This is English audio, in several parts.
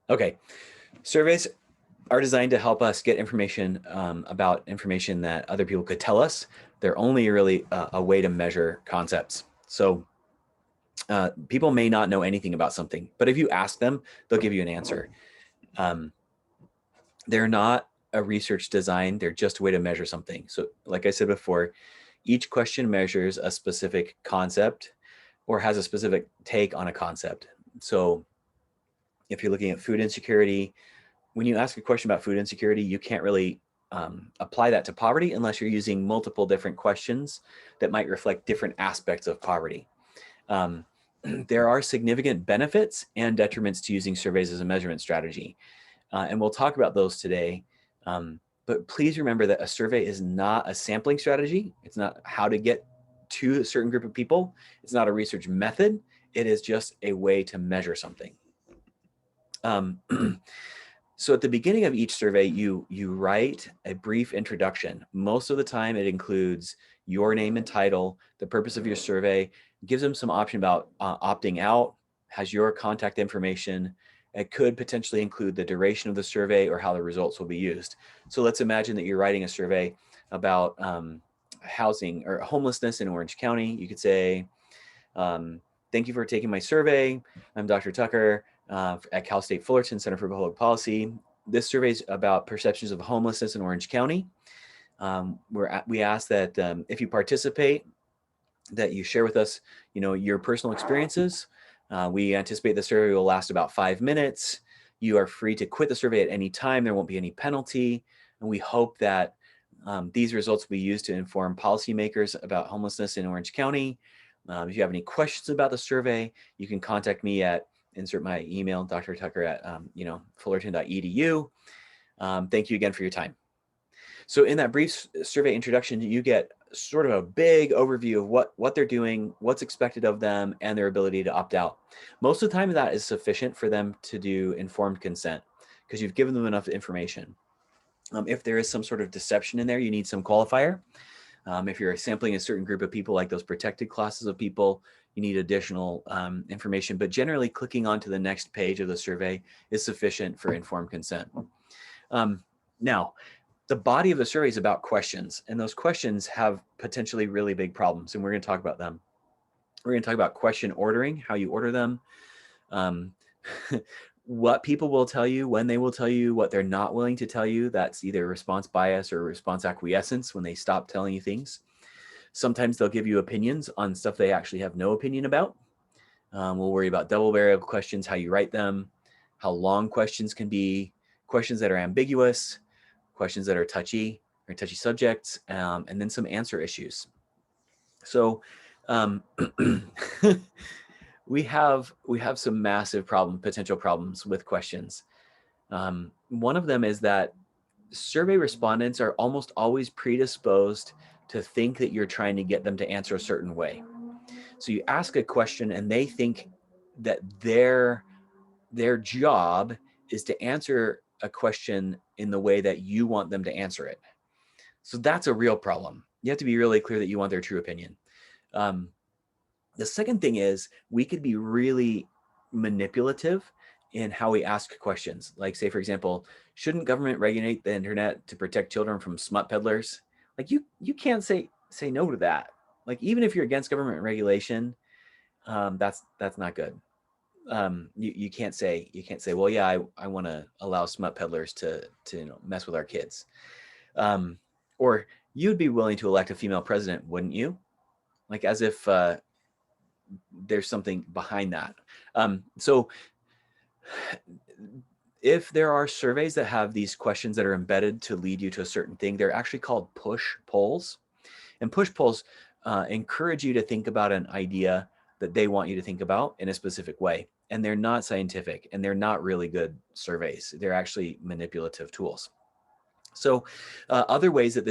Okay, surveys are designed to help us get information about information that other people could tell us. They're only really a way to measure concepts. So people may not know anything about something, but if you ask them, they'll give you an answer. Um, they're not a research design, they're just a way to measure something. So like I said before, each question measures a specific concept or has a specific take on a concept. So if you're looking at food insecurity, when you ask a question about food insecurity, you can't really apply that to poverty unless you're using multiple different questions that might reflect different aspects of poverty. Um, there are significant benefits and detriments to using surveys as a measurement strategy. And we'll talk about those today. But please remember that a survey is not a sampling strategy. It's not how to get to a certain group of people. It's not a research method. It is just a way to measure something. Um, so at the beginning of each survey, you write a brief introduction. Most of the time it includes your name and title, the purpose of your survey, gives them some option about opting out, has your contact information. It could potentially include the duration of the survey or how the results will be used. So let's imagine that you're writing a survey about housing or homelessness in Orange County. You could say, thank you for taking my survey. I'm Dr. Tucker at Cal State Fullerton Center for Public Policy. This survey is about perceptions of homelessness in Orange County. We ask that if you participate, that you share with us, your personal experiences. We anticipate the survey will last about 5 minutes. You are free to quit the survey at any time. There won't be any penalty. And we hope that these results will be used to inform policymakers about homelessness in Orange County. If you have any questions about the survey, you can contact me at, insert my email, drtucker at fullerton.edu. Thank you again for your time. So in that brief survey introduction, you get sort of a big overview of what they're doing, what's expected of them, and their ability to opt out. Most of the time that is sufficient for them to do informed consent because you've given them enough information. If there is some sort of deception in there, you need some qualifier. If you're sampling a certain group of people, like those protected classes of people, you need additional information. But generally, clicking onto the next page of the survey is sufficient for informed consent. Now, the body of the survey is about questions, and those questions have potentially really big problems, and we're going to talk about them. We're going to talk about question ordering, how you order them, what people will tell you, when they will tell you, what they're not willing to tell you. That's either response bias or response acquiescence when they stop telling you things. Sometimes they'll give you opinions on stuff they actually have no opinion about. We'll worry about double variable questions, how you write them, how long questions can be, questions that are ambiguous, questions that are touchy or touchy subjects, and then some answer issues. So we have some massive potential problems with questions. One of them is that survey respondents are almost always predisposed to think that you're trying to get them to answer a certain way. So you ask a question and they think that their job is to answer a question in the way that you want them to answer it. So that's a real problem. You have to be really clear that you want their true opinion. The second thing is we could be really manipulative in how we ask questions. Like, say, for example, shouldn't government regulate the internet to protect children from smut peddlers? Like, you can't say no to that. Like, even if you're against government regulation, that's not good. You can't say, well, yeah, I want to allow smut peddlers to mess with our kids. Or you'd be willing to elect a female president, wouldn't you? Like, as if there's something behind that. So if there are surveys that have these questions that are embedded to lead you to a certain thing, they're actually called push polls. And push polls encourage you to think about an idea that they want you to think about in a specific way. And they're not scientific, and they're not really good surveys. They're actually manipulative tools. So other ways that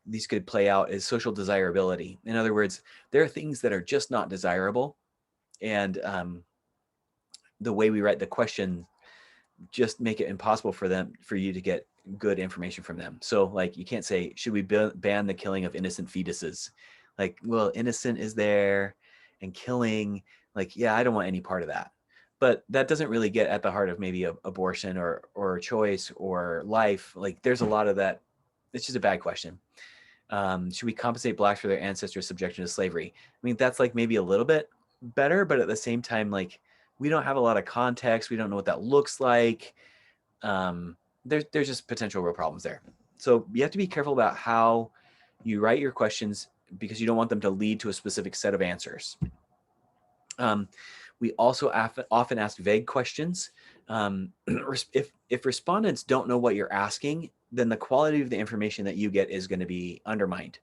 these could play out is social desirability. In other words, there are things that are just not desirable. And the way we write the question just make it impossible for you to get good information from them. So like, you can't say, should we ban the killing of innocent fetuses? Like, well, innocent is there and killing, like, yeah, I don't want any part of that. but that doesn't really get at the heart of maybe abortion or choice or life. Like there's a lot of that. It's just a bad question. Should we compensate blacks for their ancestors' subjection to slavery? I mean, that's like maybe a little bit better, but at the same time, like we don't have a lot of context. We don't know what that looks like. There's just potential real problems there. So you have to be careful about how you write your questions because you don't want them to lead to a specific set of answers. We also often ask vague questions. If respondents don't know what you're asking, then the quality of the information that you get is going to be undermined.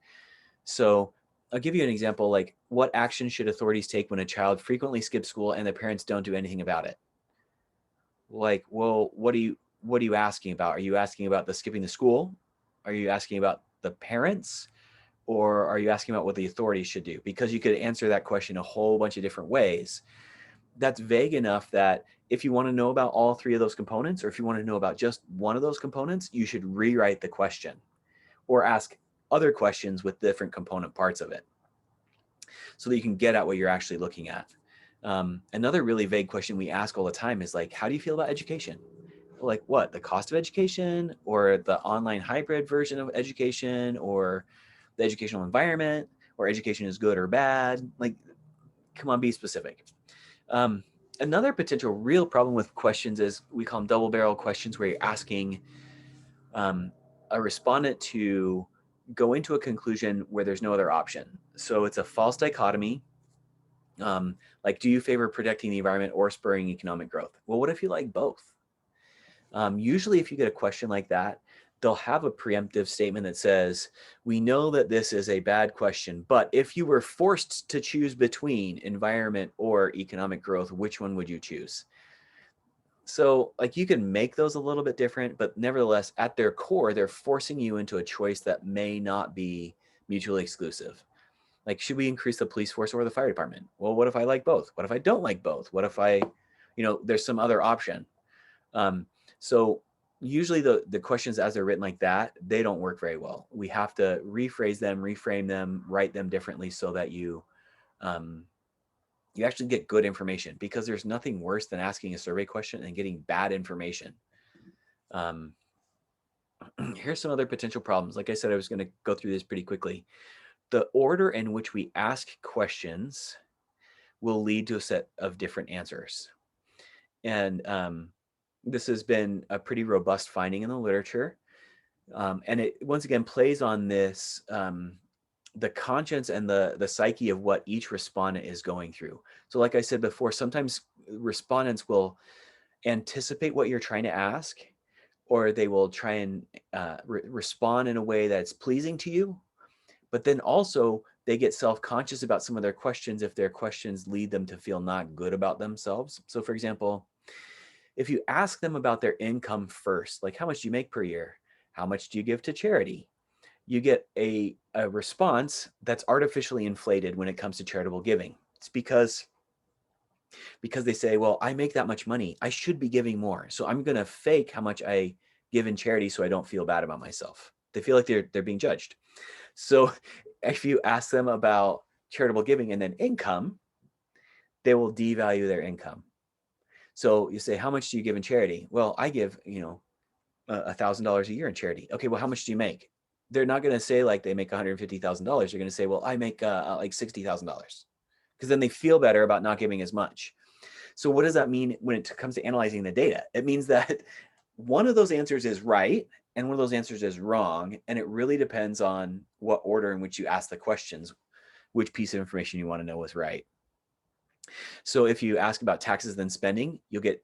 So I'll give you an example, like what action should authorities take when a child frequently skips school and the parents don't do anything about it? Like, well, what are you asking about? Are you asking about the skipping the school? Are you asking about the parents? Or are you asking about what the authorities should do? Because you could answer that question a whole bunch of different ways. That's vague enough that if you want to know about all three of those components, or if you want to know about just one of those components, you should rewrite the question or ask other questions with different component parts of it so that you can get at what you're actually looking at. Another really vague question we ask all the time is like, how do you feel about education? Like what? The cost of education, or the online hybrid version of education, or the educational environment, or education is good or bad? Like, come on, be specific. Another potential real problem with questions is we call them double barrel questions, where you're asking a respondent to go into a conclusion where there's no other option. So it's a false dichotomy. Like, do you favor protecting the environment or spurring economic growth? Well, what if you like both? Usually if you get a question like that, they'll have a preemptive statement that says, we know that this is a bad question, but if you were forced to choose between environment or economic growth, which one would you choose? So like you can make those a little bit different, but nevertheless, at their core, they're forcing you into a choice that may not be mutually exclusive. Like, should we increase the police force or the fire department? Well, what if I like both? What if I don't like both? What if I, there's some other option? So usually the questions as they're written like that, they don't work very well. We have to rephrase them, reframe them, write them differently so that you actually get good information, because there's nothing worse than asking a survey question and getting bad information. Here's some other potential problems. Like I said, I was going to go through this pretty quickly. The order in which we ask questions will lead to a set of different answers. And this has been a pretty robust finding in the literature. And it, once again, plays on this, the conscience and the psyche of what each respondent is going through. So like I said before, sometimes respondents will anticipate what you're trying to ask, or they will try and respond in a way that's pleasing to you. But then also they get self-conscious about some of their questions if their questions lead them to feel not good about themselves. So for example, if you ask them about their income first, like how much do you make per year? How much do you give to charity? You get a response that's artificially inflated when it comes to charitable giving. It's because they say, well, I make that much money, I should be giving more. So I'm going to fake how much I give in charity so I don't feel bad about myself. They feel like they're being judged. So if you ask them about charitable giving and then income, they will devalue their income. So you say, how much do you give in charity? Well, I give, $1,000 a year in charity. Okay, well, how much do you make? They're not going to say like they make $150,000. They're going to say, well, I make like $60,000, because then they feel better about not giving as much. So what does that mean when it comes to analyzing the data? It means that one of those answers is right and one of those answers is wrong. And it really depends on what order in which you ask the questions, which piece of information you want to know was right. So if you ask about taxes then spending, you'll get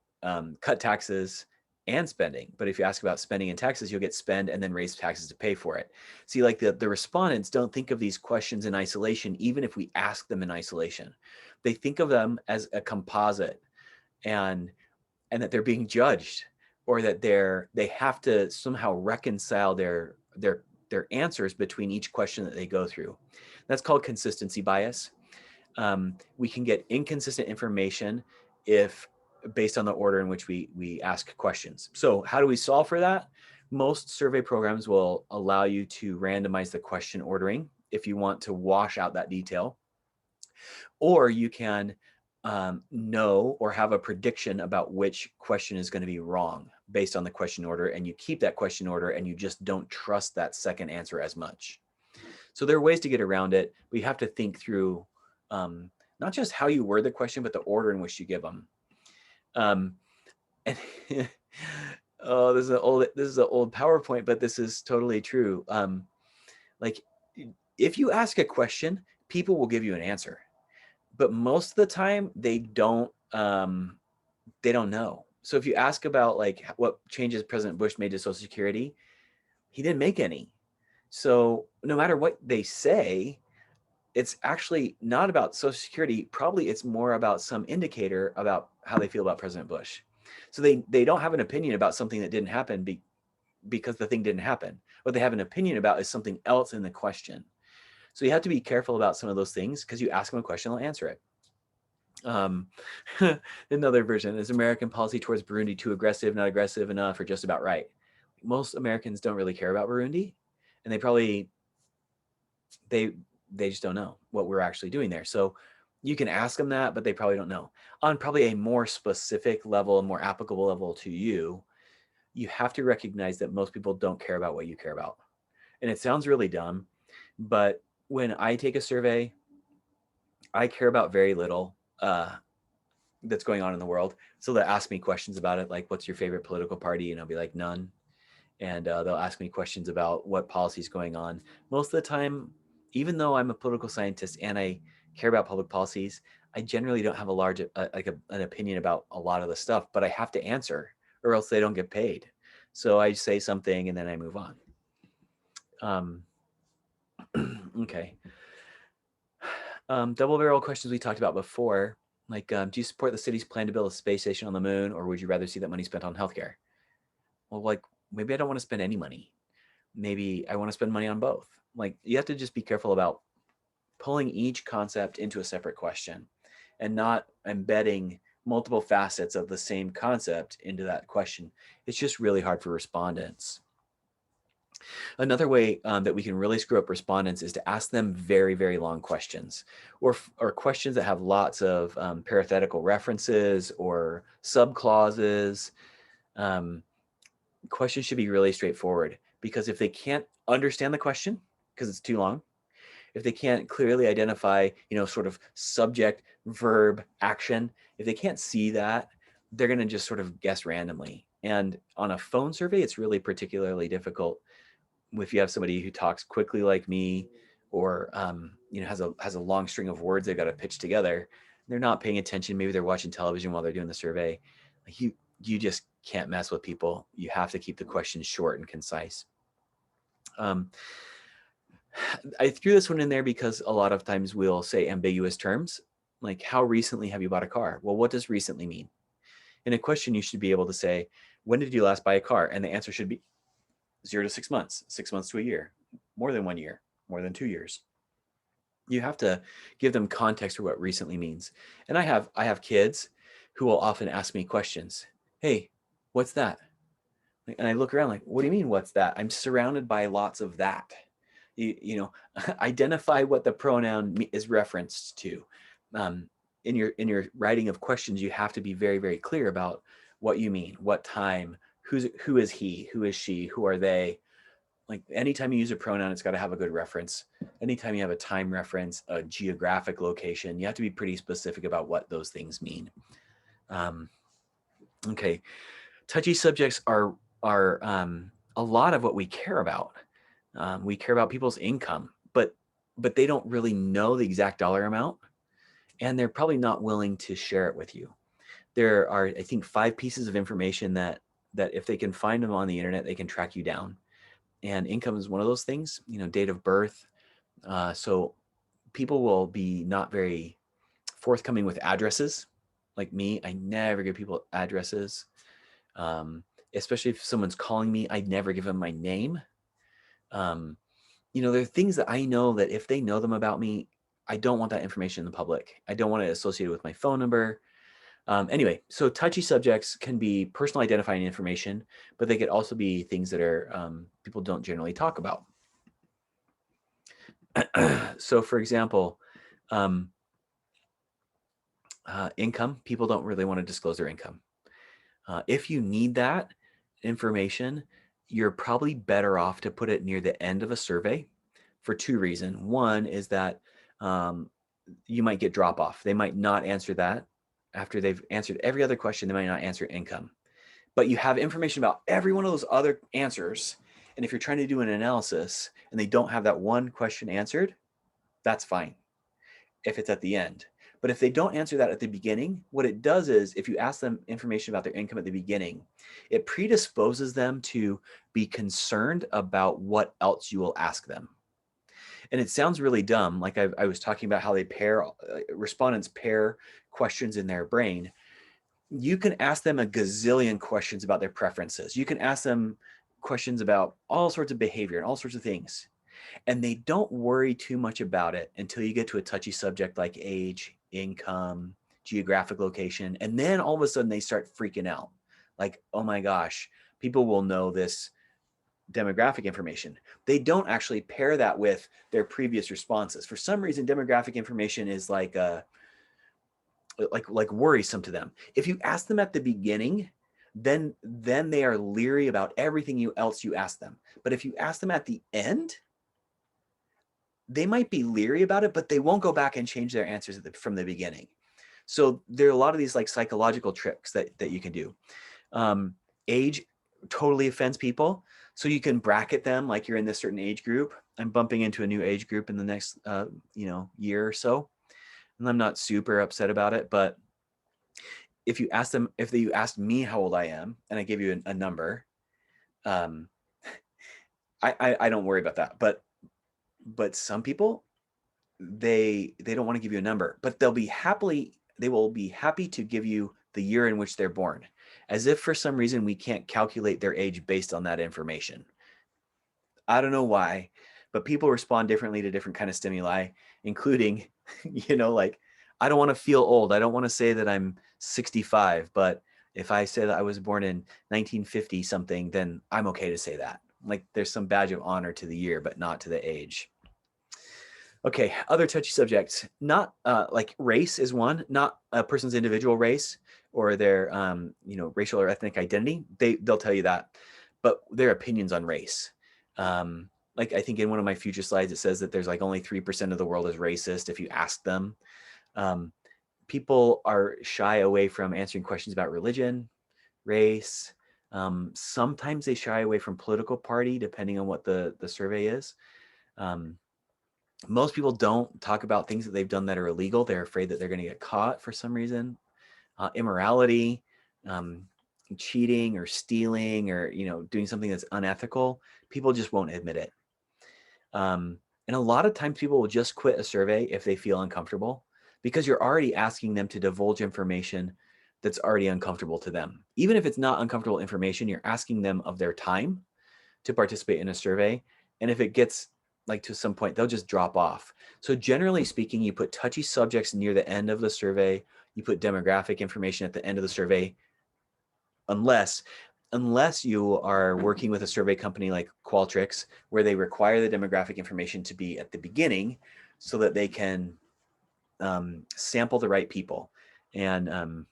cut taxes and spending. But if you ask about spending and taxes, you'll get spend and then raise taxes to pay for it. See, like the respondents don't think of these questions in isolation, even if we ask them in isolation. They think of them as a composite, and that they're being judged, or that they have to somehow reconcile their answers between each question that they go through. That's called consistency bias. We can get inconsistent information if based on the order in which we ask questions. So how do we solve for that? Most survey programs will allow you to randomize the question ordering if you want to wash out that detail. Or you can know or have a prediction about which question is going to be wrong based on the question order, and you keep that question order and you just don't trust that second answer as much. So there are ways to get around it, but you have to think through not just how you word the question, but the order in which you give them. And oh, this is an old PowerPoint, but this is totally true. Like, if you ask a question, people will give you an answer, but most of the time they don't know. So if you ask about like what changes President Bush made to Social Security, he didn't make any. So no matter what they say, it's actually not about Social Security. Probably it's more about some indicator about how they feel about President Bush. So they don't have an opinion about something that didn't happen because the thing didn't happen. What they have an opinion about is something else in the question. So you have to be careful about some of those things, because you ask them a question, they'll answer it. Another version is American policy towards Burundi too aggressive, not aggressive enough, or just about right. Most Americans don't really care about Burundi, and they just don't know what we're actually doing there. So you can ask them that, but they probably don't know. On probably a more specific level, a more applicable level to you, you have to recognize that most people don't care about what you care about. And it sounds really dumb, but when I take a survey, I care about very little that's going on in the world. So they'll ask me questions about it, like, what's your favorite political party? And I'll be like, none. And they'll ask me questions about what policy is going on. Most of the time, even though I'm a political scientist and I care about public policies, I generally don't have a large, an opinion about a lot of the stuff, but I have to answer or else they don't get paid. So I say something and then I move on. Okay. Double barrel questions we talked about before, like, do you support the city's plan to build a space station on the moon, or would you rather see that money spent on healthcare? Well, like, maybe I don't want to spend any money. Maybe I want to spend money on both. Like, you have to just be careful about pulling each concept into a separate question and not embedding multiple facets of the same concept into that question. It's just really hard for respondents. Another way that we can really screw up respondents is to ask them very, very long questions, or questions that have lots of parenthetical references or subclauses. Questions should be really straightforward, because if they can't understand the question because it's too long, if they can't clearly identify, sort of subject, verb, action, if they can't see that, they're going to just sort of guess randomly. And on a phone survey, it's really particularly difficult if you have somebody who talks quickly like me, or has a long string of words they've got to pitch together. They're not paying attention. Maybe they're watching television while they're doing the survey. Like, you just can't mess with people. You have to keep the questions short and concise. I threw this one in there because a lot of times we'll say ambiguous terms, like, how recently have you bought a car? Well, what does recently mean? In a question, you should be able to say, when did you last buy a car? And the answer should be 0 to 6 months, 6 months to a year, more than 1 year, more than 2 years. You have to give them context for what recently means. And I have kids who will often ask me questions. Hey, what's that? And I look around like, what do you mean, what's that? I'm surrounded by lots of that. Identify what the pronoun is referenced to. In your writing of questions, you have to be very, very clear about what you mean, what time, who is he, who is she, who are they. Like, anytime you use a pronoun, it's got to have a good reference. Anytime you have a time reference, a geographic location, you have to be pretty specific about what those things mean. Okay, touchy subjects are a lot of what we care about. We care about people's income, but they don't really know the exact dollar amount, and they're probably not willing to share it with you. There are, I think, 5 pieces of information that if they can find them on the internet, they can track you down. And income is one of those things, date of birth. So people will be not very forthcoming with addresses. Like me, I never give people addresses. Especially if someone's calling me, I'd never give them my name. There are things that I know that if they know them about me, I don't want that information in the public. I don't want it associated with my phone number. Anyway, so touchy subjects can be personal identifying information, but they could also be things that are people don't generally talk about. So, for example, Income, people don't really want to disclose their income. If you need that information, you're probably better off to put it near the end of a survey for two reasons. One is that you might get drop off. They might not answer that after they've answered every other question. They might not answer income, but you have information about every one of those other answers. And if you're trying to do an analysis and they don't have that one question answered, that's fine if it's at the end. But if they don't answer that at the beginning, what it does is if you ask them information about their income at the beginning, it predisposes them to be concerned about what else you will ask them. And it sounds really dumb. Like I was talking about how they pair, respondents pair questions in their brain. You can ask them a gazillion questions about their preferences. You can ask them questions about all sorts of behavior and all sorts of things. And they don't worry too much about it until you get to a touchy subject like age, income, geographic location. And then all of a sudden they start freaking out. Like, oh my gosh, people will know this demographic information. They don't actually pair that with their previous responses. For some reason, demographic information is like worrisome to them. If you ask them at the beginning, then they are leery about everything else you ask them. But if you ask them at the end, they might be leery about it, but they won't go back and change their answers from the beginning. So there are a lot of these like psychological tricks that you can do. Age totally offends people. So you can bracket them like you're in this certain age group. I'm bumping into a new age group in the next year or so. And I'm not super upset about it, but if you ask them, if you asked me how old I am and I give you a number, I don't worry about that. But some people, they don't want to give you a number, but they will be happy to give you the year in which they're born, as if for some reason we can't calculate their age based on that information. I don't know why, but people respond differently to different kind of stimuli, including, like, I don't want to feel old. I don't want to say that I'm 65, but if I say that I was born in 1950 something, then I'm okay to say that. Like there's some badge of honor to the year, but not to the age. Okay, other touchy subjects, not like race is one, not a person's individual race or their racial or ethnic identity. They'll tell you that, but their opinions on race. Like I think in one of my future slides, it says that there's like only 3% of the world is racist if you ask them. People are shy away from answering questions about religion, race. Sometimes they shy away from political party, depending on what the survey is. Most people don't talk about things that they've done that are illegal. They're afraid that they're going to get caught for some reason. Immorality, cheating or stealing or, doing something that's unethical. People just won't admit it. And a lot of times people will just quit a survey if they feel uncomfortable because you're already asking them to divulge information that's already uncomfortable to them. Even if it's not uncomfortable information, you're asking them of their time to participate in a survey. And if it gets like to some point, they'll just drop off. So generally speaking, you put touchy subjects near the end of the survey. You put demographic information at the end of the survey, unless you are working with a survey company like Qualtrics, where they require the demographic information to be at the beginning so that they can sample the right people. And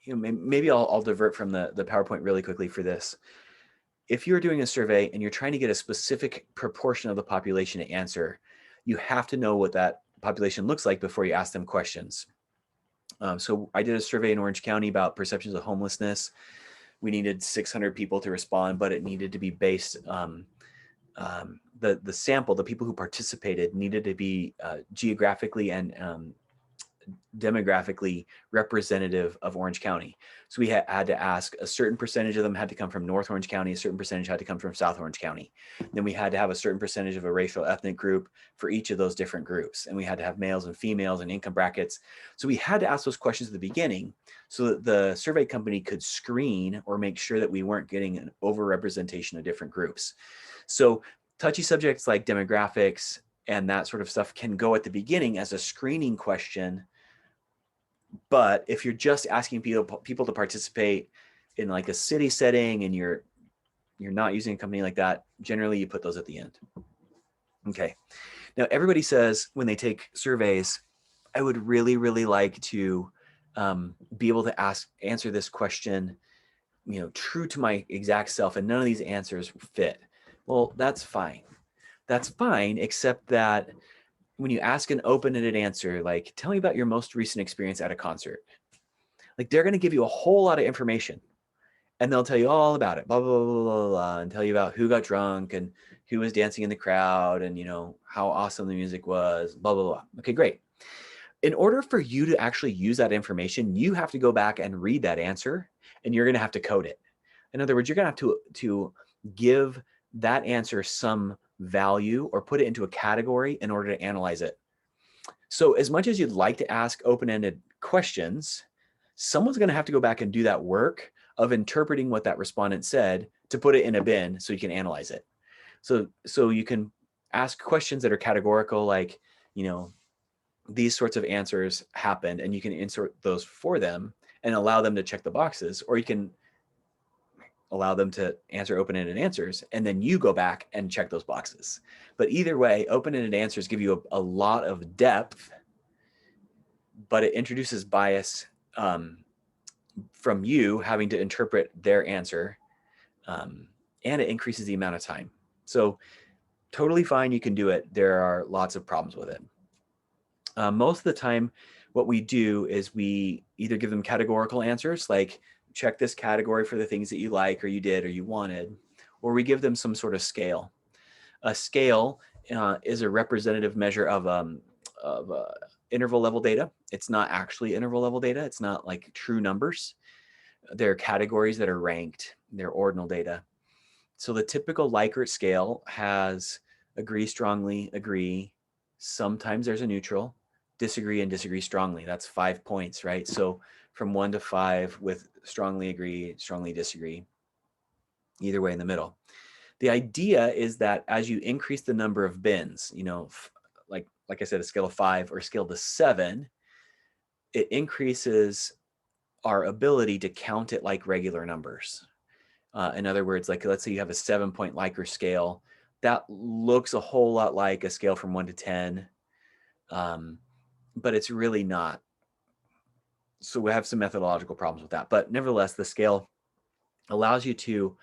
maybe I'll divert from the PowerPoint really quickly for this. If you're doing a survey and you're trying to get a specific proportion of the population to answer, you have to know what that population looks like before you ask them questions. So I did a survey in Orange County about perceptions of homelessness. We needed 600 people to respond, but it needed to be based, the sample, the people who participated needed to be geographically and demographically representative of Orange County. So we had to ask, a certain percentage of them had to come from North Orange County, a certain percentage had to come from South Orange County. Then we had to have a certain percentage of a racial ethnic group for each of those different groups. And we had to have males and females and income brackets. So we had to ask those questions at the beginning so that the survey company could screen or make sure that we weren't getting an overrepresentation of different groups. So touchy subjects like demographics and that sort of stuff can go at the beginning as a screening question. But if you're just asking people to participate in like a city setting and you're not using a company like that, generally you put those at the end. Okay. Now everybody says when they take surveys, I would really, really like to be able to answer this question, true to my exact self, and none of these answers fit. Well, that's fine. That's fine, except that when you ask an open-ended answer, like, tell me about your most recent experience at a concert, like they're going to give you a whole lot of information, and they'll tell you all about it, blah, blah, blah, blah, blah, and tell you about who got drunk and who was dancing in the crowd and, how awesome the music was, blah, blah, blah. Okay, great. In order for you to actually use that information, you have to go back and read that answer, and you're going to have to code it. In other words, you're going to have to give that answer some value or put it into a category in order to analyze it. So as much as you'd like to ask open-ended questions, someone's going to have to go back and do that work of interpreting what that respondent said to put it in a bin so you can analyze it. So you can ask questions that are categorical, like, these sorts of answers happened, and you can insert those for them and allow them to check the boxes, or you can allow them to answer open-ended answers, and then you go back and check those boxes. But either way, open-ended answers give you a lot of depth, but it introduces bias from you having to interpret their answer, and it increases the amount of time. So totally fine, you can do it. There are lots of problems with it. Most of the time, what we do is we either give them categorical answers, like check this category for the things that you like or you did or you wanted, or we give them some sort of scale. A scale is a representative measure of interval level data. It's not actually interval level data. It's not like true numbers. They're categories that are ranked. They're ordinal data. So the typical Likert scale has agree strongly, agree. Sometimes there's a neutral, disagree, and disagree strongly. That's 5 points, right? So from 1 to 5 with strongly agree, strongly disagree, either way in the middle. The idea is that as you increase the number of bins, like I said, a scale of 5 or a scale to 7, it increases our ability to count it like regular numbers. In other words, like let's say you have a 7-point Likert scale, that looks a whole lot like a scale from 1 to 10, but it's really not. So we have some methodological problems with that. But nevertheless, the scale allows you to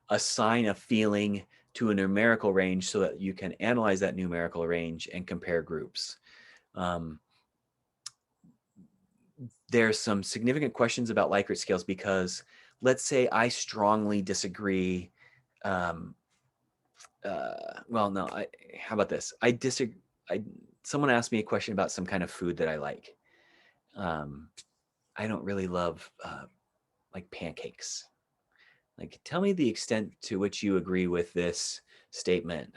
assign a feeling to a numerical range so that you can analyze that numerical range and compare groups. There's some significant questions about Likert scales because let's say I strongly disagree. How about this? I disagree. Someone asked me a question about some kind of food that I like. I don't really love like pancakes. Like, tell me the extent to which you agree with this statement.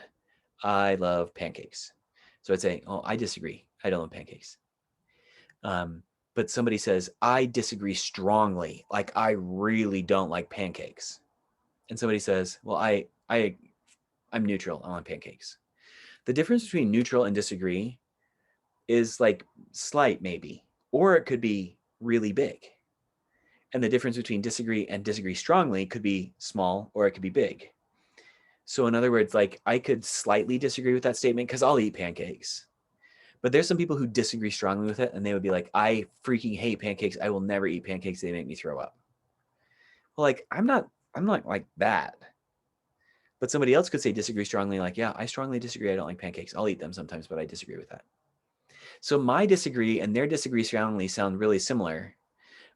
I love pancakes. So I'd say, oh, I disagree. I don't love pancakes. But somebody says, I disagree strongly. Like, I really don't like pancakes. And somebody says, well, I'm neutral on pancakes. The difference between neutral and disagree is like slight maybe, or it could be really big. And the difference between disagree and disagree strongly could be small, or it could be big. So in other words, like I could slightly disagree with that statement because I'll eat pancakes. But there's some people who disagree strongly with it, and they would be like, I freaking hate pancakes. I will never eat pancakes. They make me throw up. Well, like, I'm not like that. But somebody else could say disagree strongly, like, yeah, I strongly disagree. I don't like pancakes. I'll eat them sometimes, but I disagree with that. So my disagree and their disagree strongly sound really similar,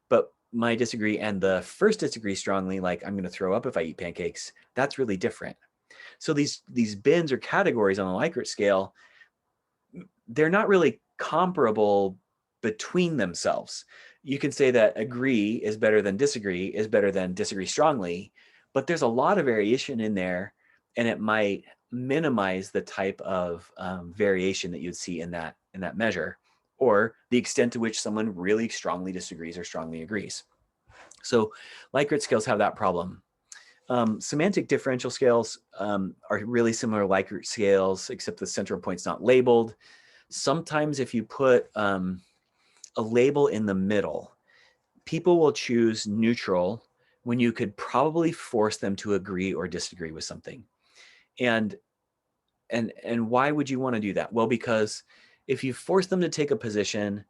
but my disagree and the first disagree strongly, like I'm going to throw up if I eat pancakes, that's really different. So these bins or categories on the Likert scale, they're not really comparable between themselves. You can say that agree is better than disagree strongly, but there's a lot of variation in there, and it might minimize the type of variation that you'd see in that measure, or the extent to which someone really strongly disagrees or strongly agrees. So Likert scales have that problem. Semantic differential scales are really similar to Likert scales, except the central point's not labeled. Sometimes if you put a label in the middle, people will choose neutral when you could probably force them to agree or disagree with something. And why would you want to do that? Well, because if you force them to take a position,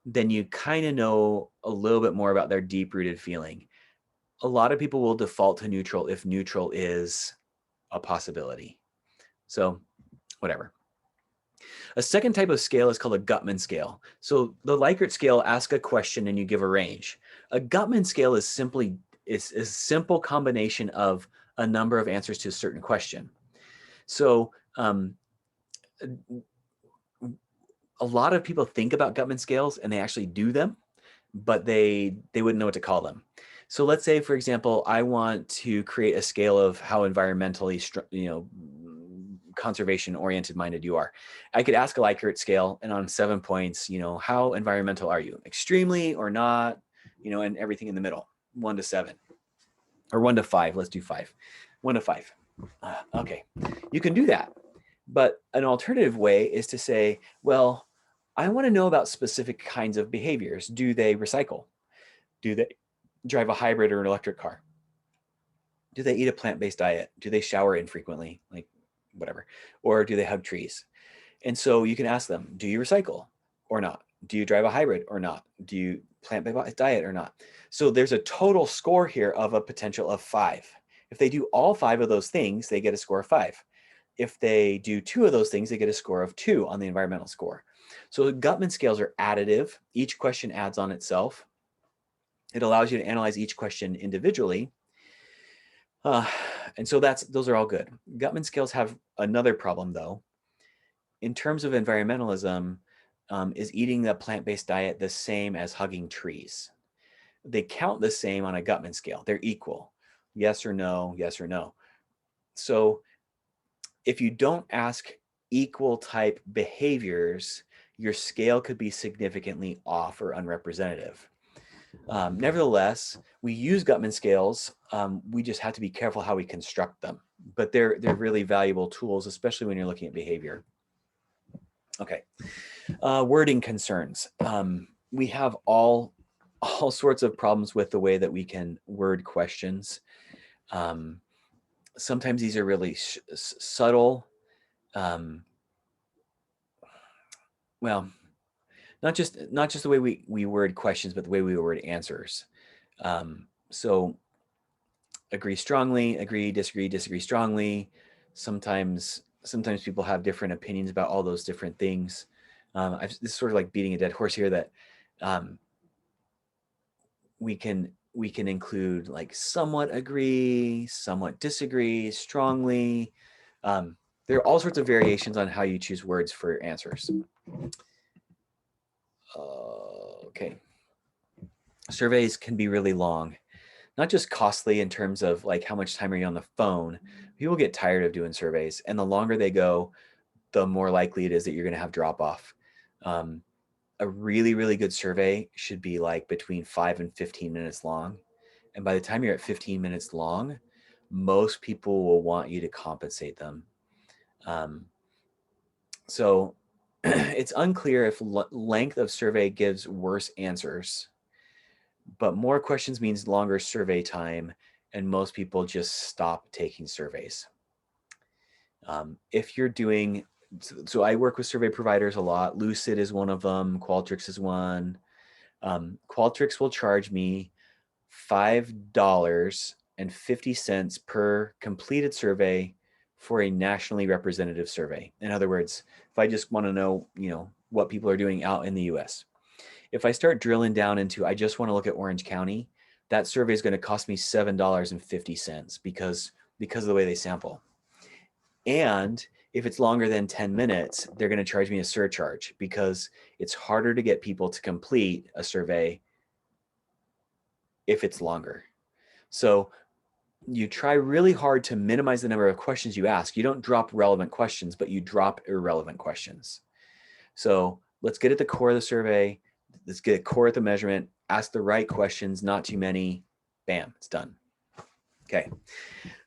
then you kind of know a little bit more about their deep-rooted feeling. A lot of people will default to neutral if neutral is a possibility. So whatever. A second type of scale is called a Gutman scale. So the Likert scale asks a question and you give a range. A Gutman scale is simply is a simple combination of a number of answers to a certain question. So a lot of people think about Gutman scales and they actually do them, but they wouldn't know what to call them. So let's say, for example, I want to create a scale of how environmentally, conservation oriented minded you are. I could ask a Likert scale, and on 7 points, how environmental are you? Extremely or not, and everything in the middle, 1 to 7 or 1 to 5. Let's do 5. 1 to 5. Okay, you can do that. But an alternative way is to say, well, I want to know about specific kinds of behaviors. Do they recycle? Do they drive a hybrid or an electric car? Do they eat a plant-based diet? Do they shower infrequently? Like whatever. Or do they hug trees? And so you can ask them, do you recycle or not? Do you drive a hybrid or not? Do you plant-based diet or not? So there's a total score here of a potential of 5. If they do all 5 of those things, they get a score of 5. If they do 2 of those things, they get a score of 2 on the environmental score. So the Gutman scales are additive. Each question adds on itself. It allows you to analyze each question individually. And so those are all good. Gutman scales have another problem though. In terms of environmentalism, is eating a plant-based diet the same as hugging trees? They count the same on a Gutman scale. They're equal. Yes or no, yes or no. So if you don't ask equal type behaviors, your scale could be significantly off or unrepresentative. Nevertheless, we use Gutman scales. We just have to be careful how we construct them. But they're really valuable tools, especially when you're looking at behavior. Okay, wording concerns. We have all sorts of problems with the way that we can word questions. Sometimes these are really subtle. Well, not just the way we word questions, but the way we word answers. So agree strongly, agree, disagree strongly. Sometimes people have different opinions about all those different things. This is sort of like beating a dead horse here that we can include like somewhat agree, somewhat disagree, strongly. There are all sorts of variations on how you choose words for answers. Okay. Surveys can be really long, not just costly in terms of like how much time are you on the phone. People get tired of doing surveys, and the longer they go, the more likely it is that you're going to have drop off. A really, really good survey should be like between 5 and 15 minutes long. And by the time you're at 15 minutes long, most people will want you to compensate them. So it's unclear if length of survey gives worse answers, but more questions means longer survey time, and most people just stop taking surveys. If you're doing, so I work with survey providers a lot. Lucid is one of them. Qualtrics is one. Qualtrics will charge me $5.50 per completed survey for a nationally representative survey. In other words, if I just want to know, what people are doing out in the US. If I start drilling down into, I just want to look at Orange County, that survey is going to cost me $7.50 because of the way they sample. And if it's longer than 10 minutes, they're going to charge me a surcharge because it's harder to get people to complete a survey if it's longer. So you try really hard to minimize the number of questions you ask. You don't drop relevant questions, but you drop irrelevant questions. So let's get at the core of the survey. Let's get a core at the measurement, ask the right questions, not too many. Bam, it's done. Okay,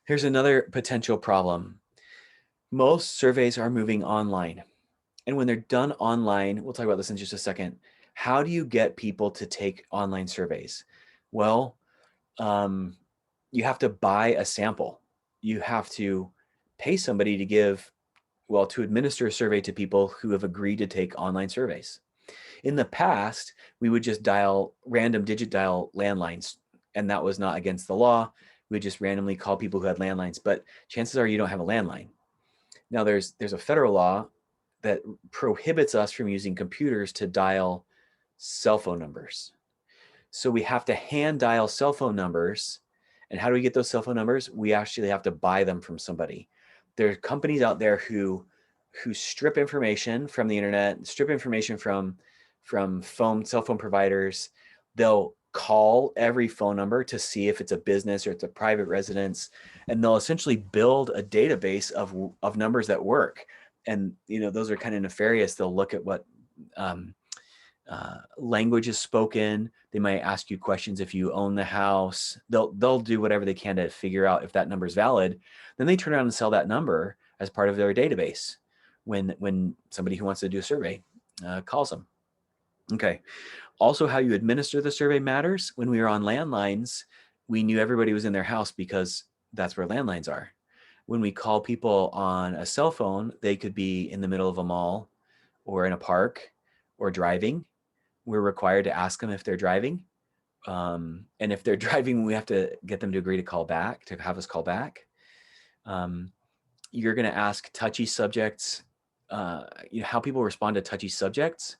here's another potential problem. Most surveys are moving online. And when they're done online, we'll talk about this in just a second, how do you get people to take online surveys? Well, you have to buy a sample. You have to pay somebody to administer a survey to people who have agreed to take online surveys. In the past, we would just dial random digit dial landlines, and that was not against the law. We would just randomly call people who had landlines, but chances are you don't have a landline. Now there's a federal law that prohibits us from using computers to dial cell phone numbers. So we have to hand dial cell phone numbers. And how do we get those cell phone numbers? We actually have to buy them from somebody. There are companies out there who strip information from the internet, strip information from cell phone providers. They'll call every phone number to see if it's a business or it's a private residence, and they'll essentially build a database of numbers that work. And those are kind of nefarious. They'll look at what language is spoken. They might ask you questions if you own the house. They'll do whatever they can to figure out if that number is valid. Then they turn around and sell that number as part of their database when somebody who wants to do a survey calls them. Okay. Also, how you administer the survey matters. When we were on landlines, we knew everybody was in their house because that's where landlines are. When we call people on a cell phone, they could be in the middle of a mall or in a park or driving. We're required to ask them if they're driving. And if they're driving, we have to get them to agree to call back, to have us call back. You're going to ask touchy subjects, how people respond to touchy subjects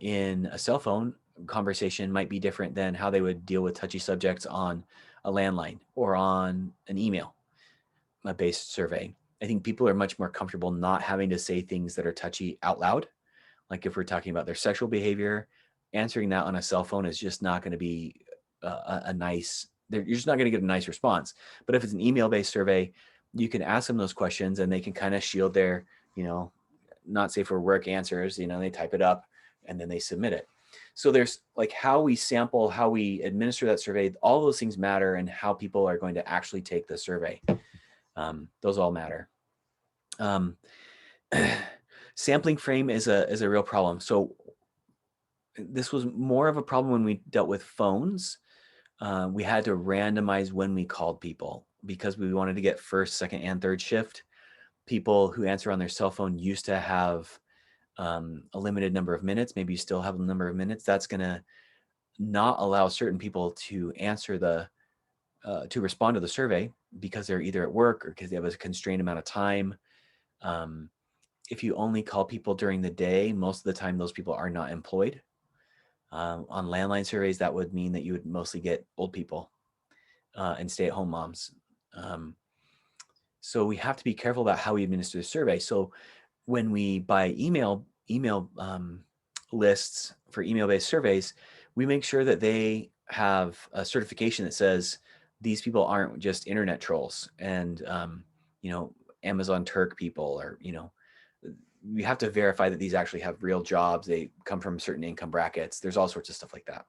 in a cell phone conversation might be different than how they would deal with touchy subjects on a landline or on an email based survey. I think people are much more comfortable not having to say things that are touchy out loud. Like if we're talking about their sexual behavior, answering that on a cell phone is just not going to be a nice, you're just not going to get a nice response. But if it's an email-based survey, you can ask them those questions and they can kind of shield their, not safe for work answers, they type it up and then they submit it. So there's like how we sample, how we administer that survey, all those things matter, and how people are going to actually take the survey. Those all matter. Sampling frame is a real problem. So this was more of a problem when we dealt with phones. We had to randomize when we called people because we wanted to get first, second, and third shift. People who answer on their cell phone used to have a limited number of minutes. Maybe you still have a number of minutes. That's going to not allow certain people to answer to respond to the survey because they're either at work or because they have a constrained amount of time. If you only call people during the day, most of the time those people are not employed. On landline surveys, that would mean that you would mostly get old people and stay-at-home moms. So we have to be careful about how we administer the survey. So when we buy email lists for email-based surveys, we make sure that they have a certification that says these people aren't just internet trolls and Amazon Turk people, or we have to verify that these actually have real jobs. They come from certain income brackets. There's all sorts of stuff like that.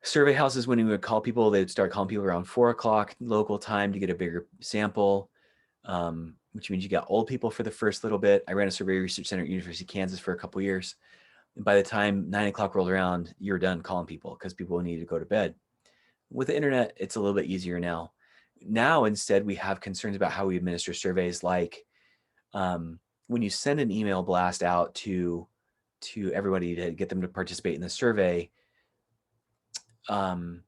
Survey houses, when we would call people, they'd start calling people around 4 o'clock local time to get a bigger sample, which means you got old people for the first little bit. I ran a survey research center at University of Kansas for a couple of years. And by the time 9 o'clock rolled around, you're done calling people because people need to go to bed. With the internet, it's a little bit easier now. Now, instead, we have concerns about how we administer surveys, like when you send an email blast out to everybody to get them to participate in the survey, do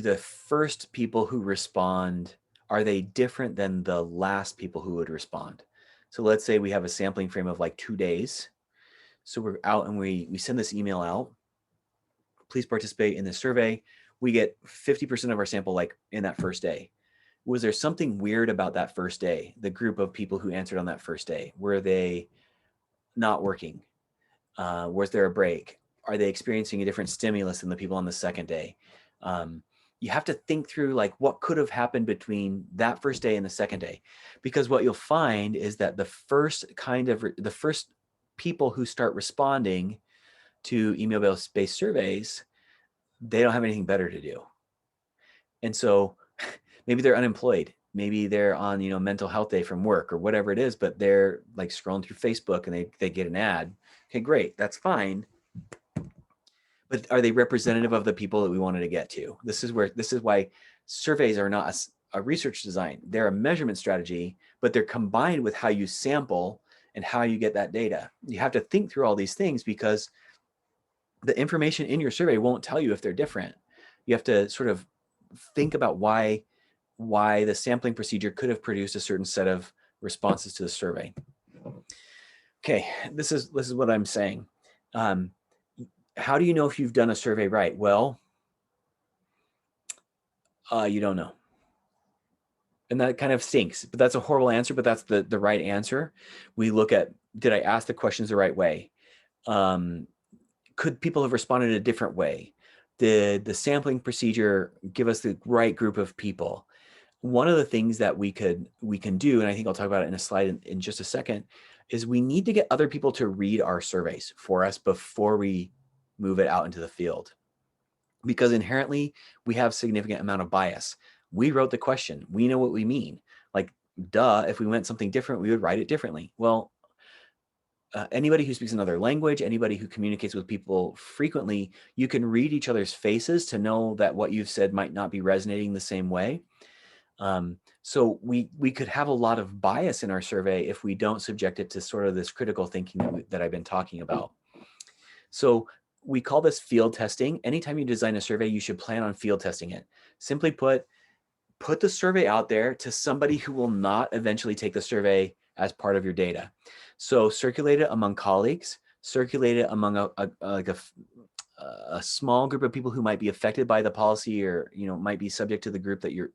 the first people who respond, are they different than the last people who would respond? So let's say we have a sampling frame of like 2 days. So we're out and we send this email out. Please participate in this survey. We get 50% of our sample like in that first day. Was there something weird about that first day? The group of people who answered on that first day, were they not working? Was there a break? Are they experiencing a different stimulus than the people on the second day? You have to think through like what could have happened between that first day and the second day, because what you'll find is that the first people who start responding to email-based surveys, they don't have anything better to do. And so maybe they're unemployed. Maybe they're on, mental health day from work or whatever it is, but they're like scrolling through Facebook and they get an ad. Okay, great. That's fine. But are they representative of the people that we wanted to get to? This is why surveys are not a research design. They're a measurement strategy, but they're combined with how you sample and how you get that data. You have to think through all these things because the information in your survey won't tell you if they're different. You have to sort of think about why the sampling procedure could have produced a certain set of responses to the survey. Okay, this is what I'm saying. How do you know if you've done a survey right? Well, you don't know. And that kind of stinks, but that's a horrible answer, but that's the right answer. We look at, did I ask the questions the right way? Could people have responded a different way? Did the sampling procedure give us the right group of people? One of the things that we can do, and I think I'll talk about it in a slide in just a second, is we need to get other people to read our surveys for us before we move it out into the field. Because inherently we have significant amount of bias. We wrote the question, we know what we mean. Like, duh, if we meant something different, we would write it differently. Well, anybody who speaks another language, anybody who communicates with people frequently, you can read each other's faces to know that what you've said might not be resonating the same way. So we could have a lot of bias in our survey if we don't subject it to sort of this critical thinking that I've been talking about. So we call this field testing. Anytime you design a survey, you should plan on field testing it. Simply put the survey out there to somebody who will not eventually take the survey as part of your data. So circulate it among colleagues, circulate it among a small group of people who might be affected by the policy, or might be subject to the group that you're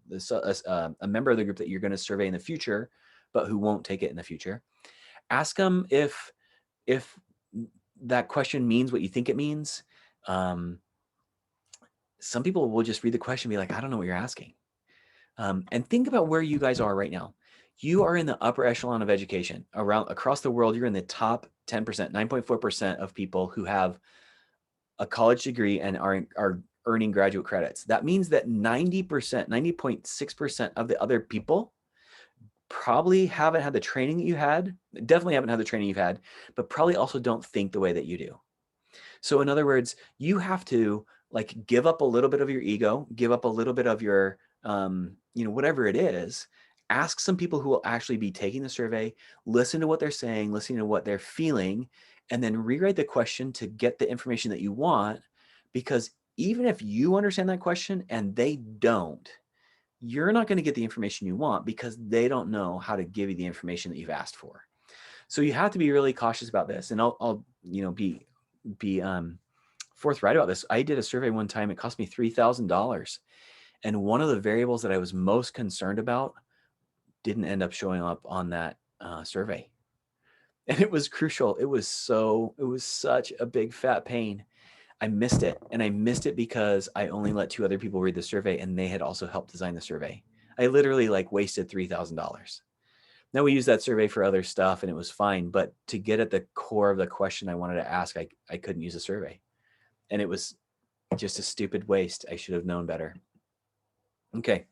a member of the group that you're going to survey in the future, but who won't take it in the future. Ask them if that question means what you think it means. Some people will just read the question and be like, I don't know what you're asking. And think about where you guys are right now. You are in the upper echelon of education. Across the world, you're in the top 10%, 9.4% of people who have a college degree and are earning graduate credits. That means that 90%, 90.6% of the other people probably haven't had the training that you had, definitely haven't had the training you've had, but probably also don't think the way that you do. So in other words, you have to give up a little bit of your ego, give up a little bit of your, whatever it is, ask some people who will actually be taking the survey, listen to what they're saying, listen to what they're feeling, and then rewrite the question to get the information that you want. Because even if you understand that question and they don't, you're not going to get the information you want because they don't know how to give you the information that you've asked for. So you have to be really cautious about this. And I'll be forthright about this. I did a survey one time. It cost me $3,000. And one of the variables that I was most concerned about didn't end up showing up on that survey. And it was crucial. It was such a big fat pain. I missed it. And I missed it because I only let 2 other people read the survey and they had also helped design the survey. I literally wasted $3,000. Now we use that survey for other stuff and it was fine. But to get at the core of the question I wanted to ask, I couldn't use a survey. And it was just a stupid waste. I should have known better. Okay.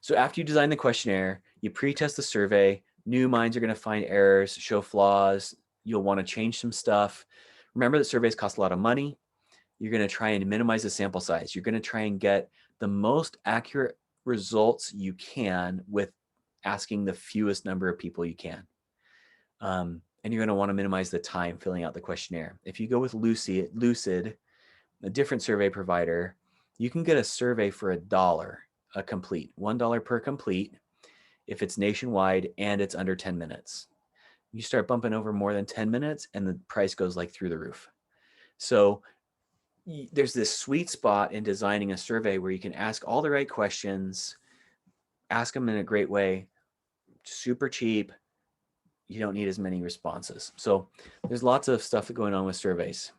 So after you design the questionnaire, you pre-test the survey. New minds are going to find errors, show flaws. You'll want to change some stuff. Remember that surveys cost a lot of money. You're going to try and minimize the sample size. You're going to try and get the most accurate results you can with asking the fewest number of people you can. And you're going to want to minimize the time filling out the questionnaire. If you go with Lucid, a different survey provider, you can get a survey for $1 a complete, $1 per complete if it's nationwide and it's under 10 minutes. You start bumping over more than 10 minutes and the price goes through the roof. So there's this sweet spot in designing a survey where you can ask all the right questions, ask them in a great way, super cheap. You don't need as many responses. So there's lots of stuff going on with surveys.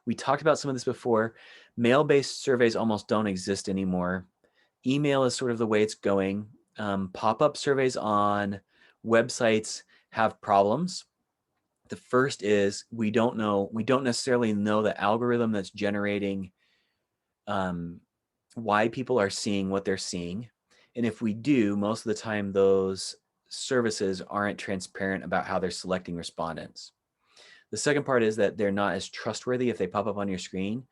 We talked about some of this before. Mail-based surveys almost don't exist anymore. Email is sort of the way it's going. Pop-up surveys on websites have problems. The first is we don't necessarily know the algorithm that's generating why people are seeing what they're seeing. And if we do, most of the time those services aren't transparent about how they're selecting respondents. The second part is that they're not as trustworthy if they pop up on your screen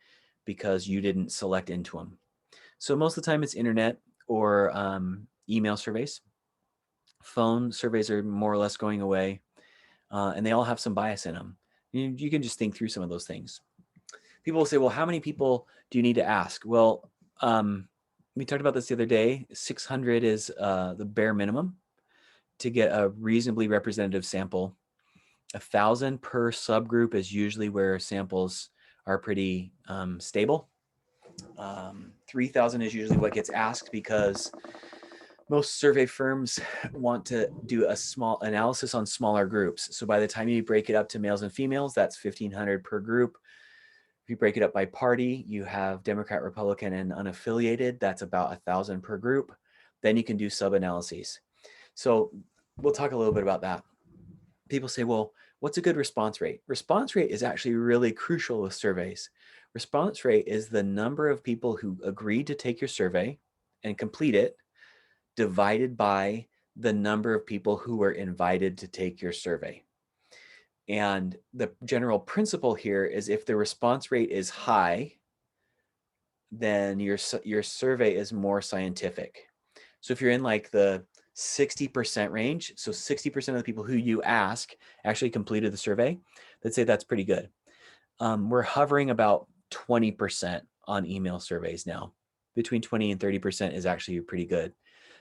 because you didn't select into them. So most of the time it's internet or email surveys. Phone surveys are more or less going away, and they all have some bias in them. You can just think through some of those things. People will say, well, how many people do you need to ask? Well, we talked about this the other day. 600 is the bare minimum to get a reasonably representative sample. 1,000 per subgroup is usually where samples are pretty stable. 3,000 is usually what gets asked because most survey firms want to do a small analysis on smaller groups. So by the time you break it up to males and females, that's 1,500 per group. If you break it up by party, you have Democrat, Republican, and unaffiliated. That's about 1,000 per group. Then you can do sub-analyses. So we'll talk a little bit about that. People say, well, what's a good response rate? Response rate is actually really crucial with surveys. Response rate is the number of people who agreed to take your survey and complete it divided by the number of people who were invited to take your survey. And the general principle here is if the response rate is high, then your survey is more scientific. So if you're in like the 60% range, so 60% of the people who you ask actually completed the survey, let's say that's pretty good. We're hovering about 20% on email surveys now. Between 20 and 30% is actually pretty good.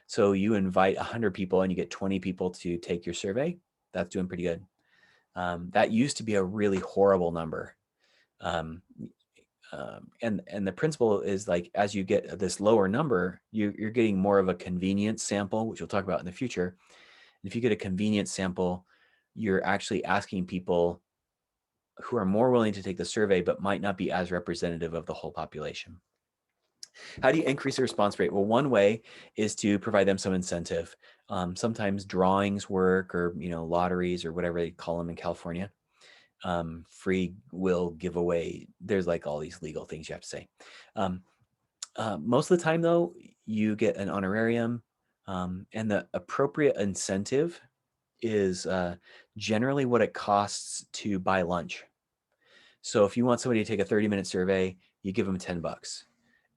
So you invite 100 people and you get 20 people to take your survey. That's doing pretty good. That used to be a really horrible number. And the principle is like, as you get this lower number, you're getting more of a convenience sample, which we'll talk about in the future. And if you get a convenience sample, you're actually asking people who are more willing to take the survey, but might not be as representative of the whole population. How do you increase the response rate? Well, one way is to provide them some incentive. Sometimes drawings work, or lotteries, or whatever they call them in California. Free will giveaway. There's like all these legal things you have to say. Most of the time, though, you get an honorarium, and the appropriate incentive is generally what it costs to buy lunch. So if you want somebody to take a 30-minute survey, you give them $10.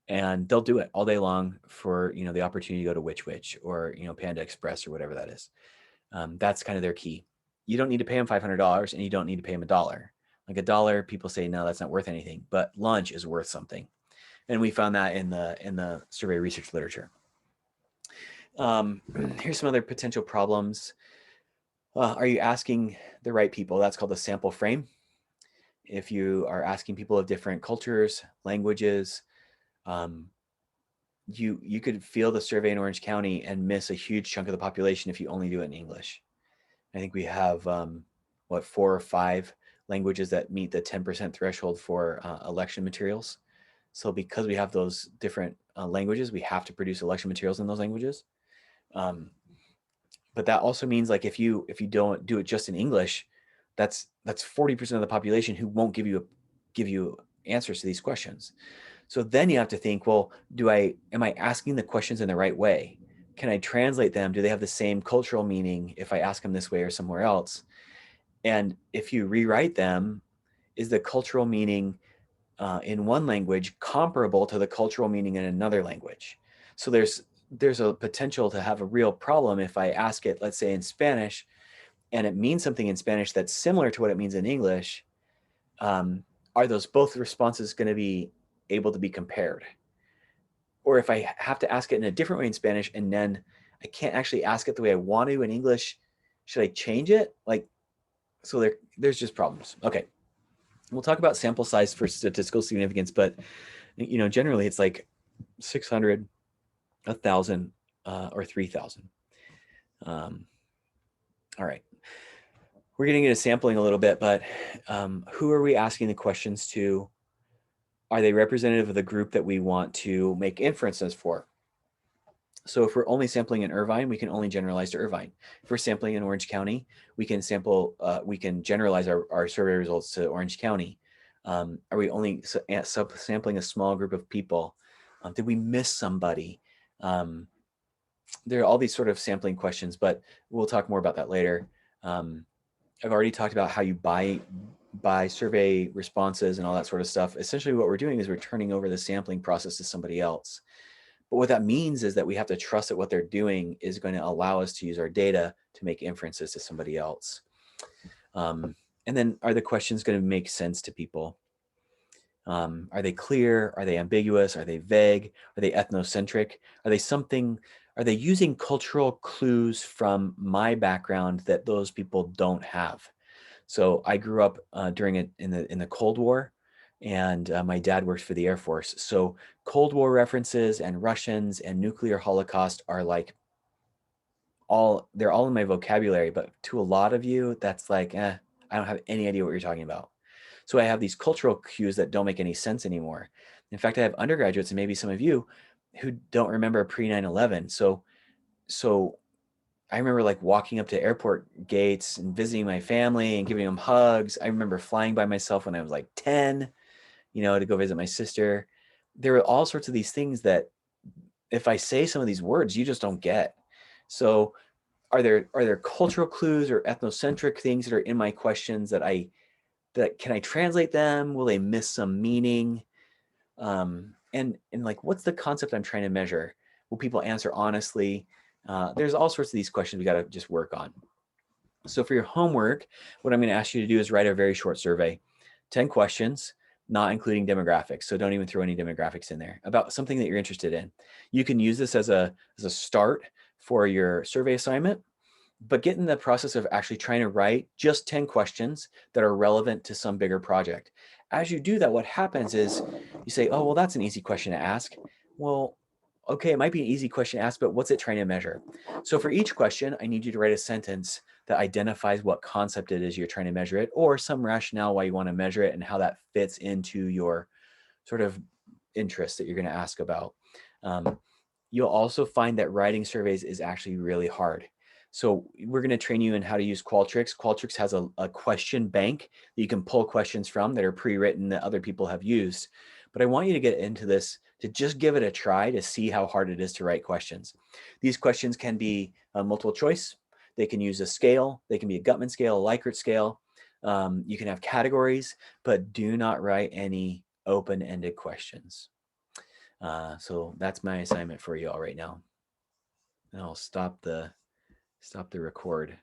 And they'll do it all day long for the opportunity to go to Which Wich or Panda Express or whatever that is. That's kind of their key. You don't need to pay them $500, and you don't need to pay them $1. Like $1, people say no, that's not worth anything, but lunch is worth something, and we found that in the survey research literature. Here's some other potential problems. Are you asking the right people? That's called the sample frame. If you are asking people of different cultures, languages, you could field a survey in Orange County and miss a huge chunk of the population if you only do it in English. I think we have 4 or 5 languages that meet the 10% threshold for election materials. So because we have those different languages, we have to produce election materials in those languages. But that also means, like, if you don't do it just in English, that's 40% of the population who won't give you answers to these questions. So then you have to think, well, am I asking the questions in the right way? Can I translate them? Do they have the same cultural meaning if I ask them this way or somewhere else? And if you rewrite them, is the cultural meaning in one language comparable to the cultural meaning in another language? So there's a potential to have a real problem if I ask it, let's say in Spanish, and it means something in Spanish that's similar to what it means in English. Are those both responses going to be able to be compared? Or if I have to ask it in a different way in Spanish and then I can't actually ask it the way I want to in English, should I change it? So there's just problems. Okay. We'll talk about sample size for statistical significance, but generally it's like 600, 1,000, or 3,000. All right. We're getting into sampling a little bit, but who are we asking the questions to? Are they representative of the group that we want to make inferences for? So if we're only sampling in Irvine, we can only generalize to Irvine. If we're sampling in Orange County, we can generalize our survey results to Orange County. Are we only sampling a small group of people? Did we miss somebody? There are all these sort of sampling questions, but we'll talk more about that later. I've already talked about how you buy survey responses and all that sort of stuff. Essentially what we're doing is we're turning over the sampling process to somebody else. But what that means is that we have to trust that what they're doing is going to allow us to use our data to make inferences to somebody else. And then are the questions going to make sense to people? Are they clear? Are they ambiguous? Are they vague? Are they ethnocentric? Are they using cultural clues from my background that those people don't have? So I grew up in the Cold War, and my dad worked for the Air Force. So Cold War references and Russians and nuclear holocaust are like they're all in my vocabulary, but to a lot of you, that's like, I don't have any idea what you're talking about. So I have these cultural cues that don't make any sense anymore. In fact, I have undergraduates and maybe some of you who don't remember pre 9/11. So I remember like walking up to airport gates and visiting my family and giving them hugs. I remember flying by myself when I was like 10, to go visit my sister. There were all sorts of these things that if I say some of these words, you just don't get. So are there cultural clues or ethnocentric things that are in my questions that can I translate them? Will they miss some meaning? And like, what's the concept I'm trying to measure? Will people answer honestly? There's all sorts of these questions we got to just work on. So for your homework, what I'm going to ask you to do is write a very short survey, 10 questions, not including demographics. So don't even throw any demographics in there, about something that you're interested in. You can use this as a start for your survey assignment, but get in the process of actually trying to write just 10 questions that are relevant to some bigger project. As you do that, what happens is you say, oh, well, that's an easy question to ask. Well, okay, it might be an easy question to ask, but what's it trying to measure? So for each question, I need you to write a sentence that identifies what concept it is you're trying to measure it, or some rationale why you want to measure it and how that fits into your sort of interest that you're going to ask about. You'll also find that writing surveys is actually really hard. So we're going to train you in how to use Qualtrics. Qualtrics has a question bank that you can pull questions from that are pre-written that other people have used. But I want you to get into this to just give it a try to see how hard it is to write questions. These questions can be multiple choice. They can use a scale. They can be a Gutman scale, a Likert scale. You can have categories, but do not write any open-ended questions. So that's my assignment for you all right now. And I'll stop the record.